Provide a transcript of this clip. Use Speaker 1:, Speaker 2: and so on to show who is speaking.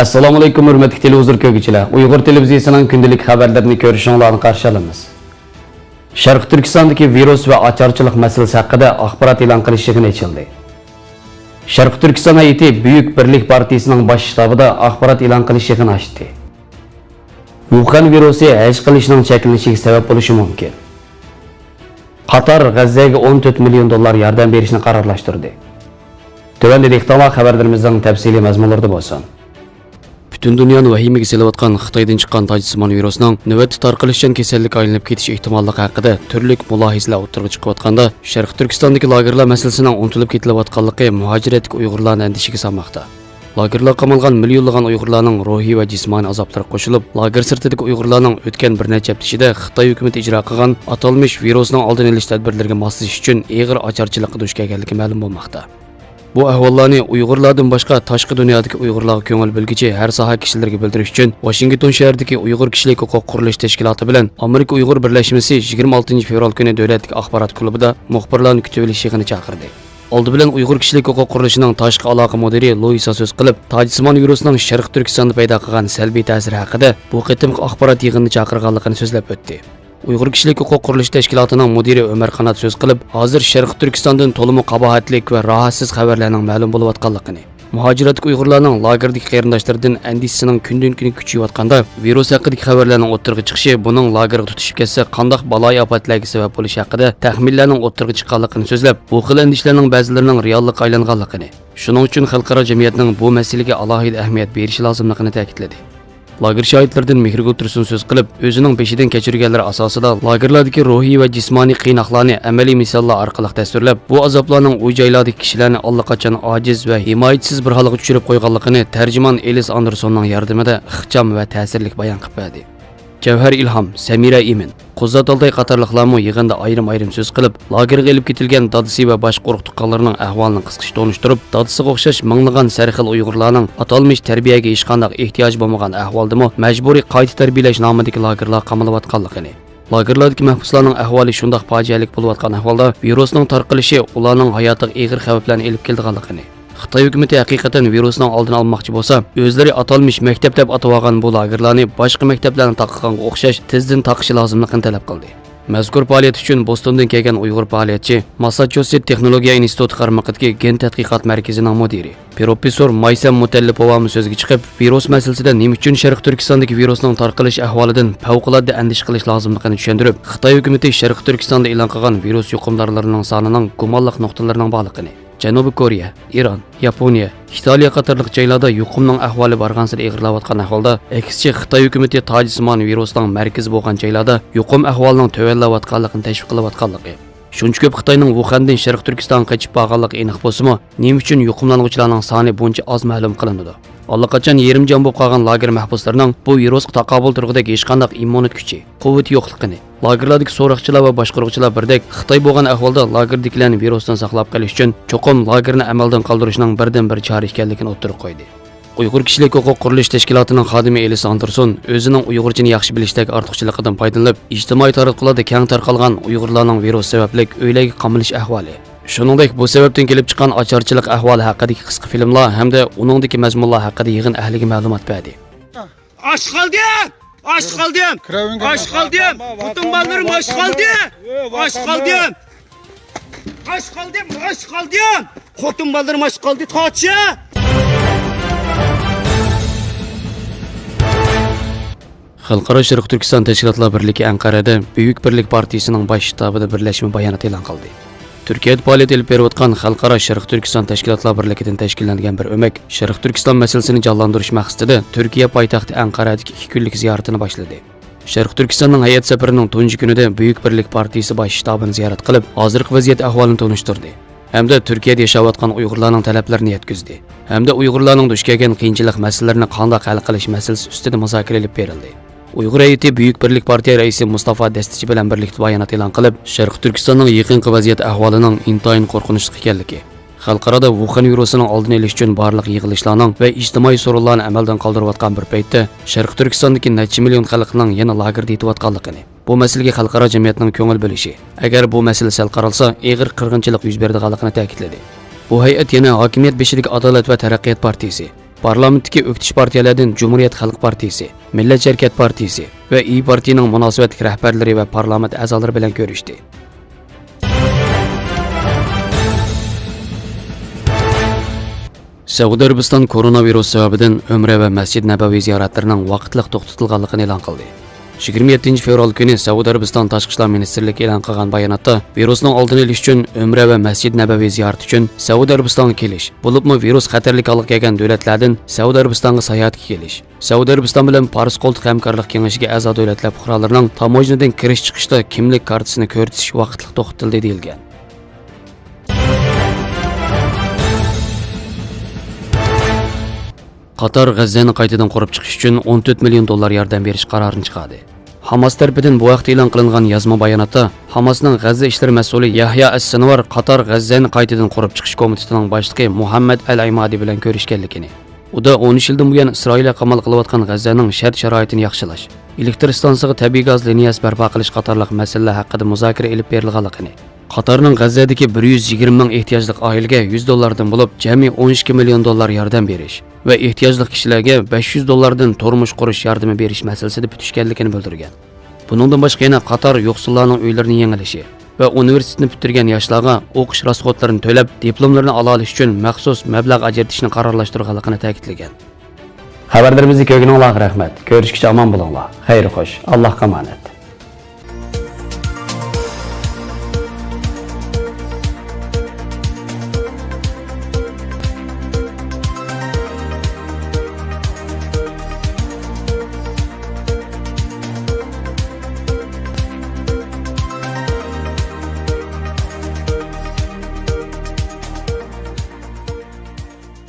Speaker 1: Assalomu alaykum hurmatli televizor ko'rguvchilar. Uyg'ur televiziyasining kundalik xabarlarini ko'rishingizni qarshi olamiz. Sharq Turkistondagi virus va ocharchilik masalasi haqida axborot e'lon qilish yig'ini ochildi. Sharq Turkiston hay'ati Buyuk Birlik partiyasining bosh shtabida axborot e'lon qilish yig'ini ochdi. Wuhan virusi haj qilishning cheklanishiga sabab bo'lishi mumkin. Qatar G'azzaga 14 million dollar yordam berishni qarorlashtirdi. Tövəndə diqqətlə xəbərlərimizin təfsili məzmunlarında bolsun. Bütün dünyanı vahiməyə səlayotqan Xitaydan chiqqan tajsimon virusning navbatda tarqalishchan kasallik aylanib ketish ehtimolligi haqida turli mulohizlar o'tirg'i chiqayotganda Sharq Turkistondagi lagerlar masalasining unutilib ketilayotganligi muhojiratlik Uyg'urlarni andishiga solmoqda. Lagerlar qamalgan millionlagan Uyg'urlarning ruhiy va jismoniy azoblari qo'shilib, lager sirtidagi Uyg'urlarning o'tgan bir necha hafta ichida Xitoy hukumati ijro qilgan atalmish virusning oldini olish tadbirlariga moslashish uchun og'ir ocharchilikqa duch kelganligi ma'lum bo'lmoqda. Bu ahvollarni Uyg'urlardan boshqa tashqi dunyodagi Uyg'urlarga ko'ngil bilgichi har soha kishilarga bildirish uchun Washington shahridagi Uyg'ur kishilik huquq qurilish tashkiloti bilan Amerika Uyg'ur birlashmasi 26 fevral kuni davlatlik axborot klubida muxbirlarni kutib olish yig'ini chaqirdi. Oldi bilan Uyg'ur kishilik huquq qurilishining tashqi aloqa mudiri Luisa so'z qilib, tajsimon virusining Sharq Turkistonda paydo qilgan salbiy ta'siri haqida bu qitimli axborot yig'inini chaqirganligini so'zlab o'tdi. Uyg'ur kishilik huquq qurilish tashkilotining mudiri Ömer Qanat so'z qilib, hozir Sharq Turkistondan to'liq qabohatlik va rohatsiz xabarlarning ma'lum bo'layotganligini, muhojiratlik Uyg'urlarning lagerdagi qarindoshlaridan andishisining kundan-kun kuchayotganda virus haqidagi xabarlarning o'ttirg'i chiqishi buning lagerga tutishib ketsa qanday baloy ofatlarga sabab bo'lishi haqida taxminlarning o'ttirg'i chiqqanligini so'zlab, bu xil andishlarning ba'zilarining reallikka aylanganligini, shuning uchun xalqaro jamiyatning bu masalaga alohida ahamiyat berishi lozimligini ta'kidladi. Lager shohidlardan Mehrgul Tursun so'z qilib, o'zining beshidan kechirganlari asosida lagerlardagi ruhiy va jismoniy qiynoqlarni amaliy misollar orqali tasvirlab, bu azoblarning uy joylardagi kishilarni allaqachon ojiz va himoyatsiz bir holga tushirib qo'yganligini tarjimon Elis Andersonning yordamida ixcham va ta'sirli bayon qilib berdi. Javhar Ilhom, Samira Imin, Qo'zzat Olday qatorliqlarmi yig'inda ayrim so'z qilib, lagerga elib ketilgan dadisi va boshqa qo'rqitganlarning ahvolini qisqacha tonishtirib, dadisiga o'xshash minglagan sarxil Uyg'urlarning atalmish tarbiyaga hech qanday ehtiyoj bo'lmagan ahvoldami majburiy qayta tarbiyalash nomidagi lagerlar qamalayotganligini, lagerlardagi mahbuslarning ahvoli shunday fojialik bo'layotgan ahvolda virusning tarqalishi ularning hayotiga og'ir xavflarni elib kelganligini, Xitoy hukumati haqiqatan virusning oldini olmoqchi bo'lsa, o'zlari atalmish maktab deb atavagan bu lagerlarni boshqa maktablarning taqqanga o'xshash tezdan taqishi lozimligini talab qildi. Mazkur faoliyat uchun Bostondan kelgan Uyg'ur faoliyatchi, Massachusetts Texnologiya instituti qarmaqidagi gen tadqiqot markazining mudiri, professor Maysam Mutallipova so'zga chiqib, virus masalasida nima uchun Sharq Turkistondagi virusning tarqalish ahvolidan favqulodda andish qilish lozimligini tushuntirib, Xitoy hukumati Sharq Turkistonda e'lon qilgan virus yuqumdorlarining sonining gumonliq nuqtalarining bog'liqini, Janubiy Koreya, Iran, Yaponiya, Italiya qatorliq joylarda yuqumning ahvoli borgansida og'irlayotgan ahvolda, aksicha Xitoy hukumati tajsimon virusning markazi bo'lgan joylarda yuqum ahvolining tuvallayotganligini tashviq qilayotganligi. Shuncha ko'p Xitoyning Wuhandan Sharq Turkistonga qochib borganligi aniq bo'lsa-mu, nima uchun yuqumlanuvchilarning soni buncha oz ma'lum qilindi? Allaqachon yerim jon bo'lib qolgan lager mahbuslarining bu virusga taqobil turg'idagi hech qanday immunitet kuchi, quvvati yo'qligini, lagerlardagi so'roqchilar va boshqaruvchilar birdek Xitoy bo'lgan ahvolda lagerdagilarni virusdan saqlab qolish uchun cho'qim lagerni amaldan qoldirishning birdan-bir chora ekanligini o'ttirib qo'ydi. Uyg'ur kishilik huquq qurilish tashkilotining xodimi Elis Anderson o'zining Uyg'urchani yaxshi bilishidagi ortiqchiligidan foydalanib, ijtimoiy tarmoqlarda keng tarqalgan Uyg'urlarning virus sababli uylarga qamalish ahvoli, shuningdek bu sababdan kelib chiqqan ocharchilik ahvoli haqidagi qisqa filmlar hamda uningdagi mazmunlar haqida yig'in ahliga ma'lumot berdi.
Speaker 2: Aç kaldım! Aç kaldım! Aç kaldım! Bütün ballarım aç kaldım! Aç kaldım! Aç kaldım! Aç kaldım! Bütün ballarım aç kaldı! Taçı!
Speaker 1: Xalqaro Sharq Turkiston Tashkilotlar birligi Anqarada Buyuk Birlik partiyasining bosh shtabida birlashma bayonot e'lon qildi. Turkiyada faoliyat olib berayotgan Xalqaro Sharq Turkiston Tashkilotlar birligidan tashkillangan bir o'mak Sharq Turkiston masalasini jonlantirish maqsadida Turkiya poytaxti Anqaradagi 2 kunlik ziyoratini boshladi. Sharq Turkistonning hay'at safarining tunji kunida Buyuk Birlik partiyasi bosh shtabini ziyorat qilib, hozirgi vaziyat ahvolini tanishtirdi. Hamda Turkiyada yashayotgan Uyg'urlarning talablarini yetkazdi. Hamda Uyg'urlarning duch kelgan qiyinchilik masalalarini qanday hal qilish masalasi ustida muzokara olib berildi. Uyg'ur hay'ati Buyuk Birlik partiya raisi Mustafa Dastichi bilan birlikda bayonot e'lon qilib, Sharq Turkistonning yaqinqi vaziyat ahvolining intayin qo'rqinchli ekanligi, xalqarada Wuhan virusining oldini olish uchun barliq yig'ilishlarning va ijtimoiy so'rovlarni amaldan qoldirayotgan bir paytda Sharq Turkistondagi necha million xalqning yana lagerda yetayotganligini, bu masalaga xalqaro jamiyatning ko'ngil bo'lishi, agar bu masala sal qaralsa, og'ir qirg'inchilik yuz beradiganligini ta'kidladi. Bu hay'at yana hokimiyat beshidagi Adolat va taraqqiyot partiyasi, parlamentdagi o'ktish partiyalardan Cumhuriyet Xalq Partiyasi, Millat Hareket Partiyasi va İYİ Partiyaning munosabatli rahbarlari va parlament a'zolari bilan ko'rishdi. Saudiya Arabiston koronavirus sababidan Umra va Masjid Nabaviy ziyoratlarining vaqtliq to'xtatilganligini e'lon qildi. 27 fevral kuni Saudiya Arabiston Tashqi ishlar ministrligi e'lon qilgan bayonotda virusning oldini olish uchun Umra va Masjid Nabaviy ziyorati uchun Saudiya Arabistonga kelish, bo'libmi virus xatarligiga kelgan davlatlardan Saudiya Arabistonga sayohatga kelish, Saudiya Arabiston bilan Paris qo'ltiq hamkorlik kengashiga a'zo davlatlar fuqarolarining tamojnadan kirish chiqishda kimlik kartasini ko'rsatish vaqtliq to'xtatildi deyilgan. Qatar G'azzani qaytadan qurib chiqish uchun 14 million dollar yordam berish qarorini chiqardi. Hamas tarafidan bu vaqtda e'lon qilingan yozma bayonotda Hamasning G'azza ishlari mas'uli Yahya as-Sinvar Qatar G'azzani qaytadan qurib chiqish komitetining boshlig'i Muhammad al-Aymadi bilan ko'rishganligini, uda 13 yildan buyon Isroilga qamal qilayotgan G'azzaning shart-sharoitini yaxshilash, elektr stansiyasiga tabiiy gaz liniyasi barpo qilish qatorliq masalalar haqida muzokara olib berilganligini, Qatarning G'azzadagi 120 ming ehtiyojli oilaga 100 dollardan bo'lib jami 12 million dollar yordam berish va ehtiyojli kishilarga 500 dollardan turmush qurish yordami berish masalasida bitishganligini bildirgan. Buningdan boshqa yana Qatar yo'qsullarning uylarini yangilishi va universitetni bitirgan yoshlarga o'qish rasxodlarini to'lab, diplomlarini olish uchun maxsus mablag' ajratishni qarorlashtirganligini ta'kidlagan. Xabarlarimizni ko'rganingizga rahmat. Ko'rishguncha omon bo'linglar. Xayr xo'sh. Allohga omonat.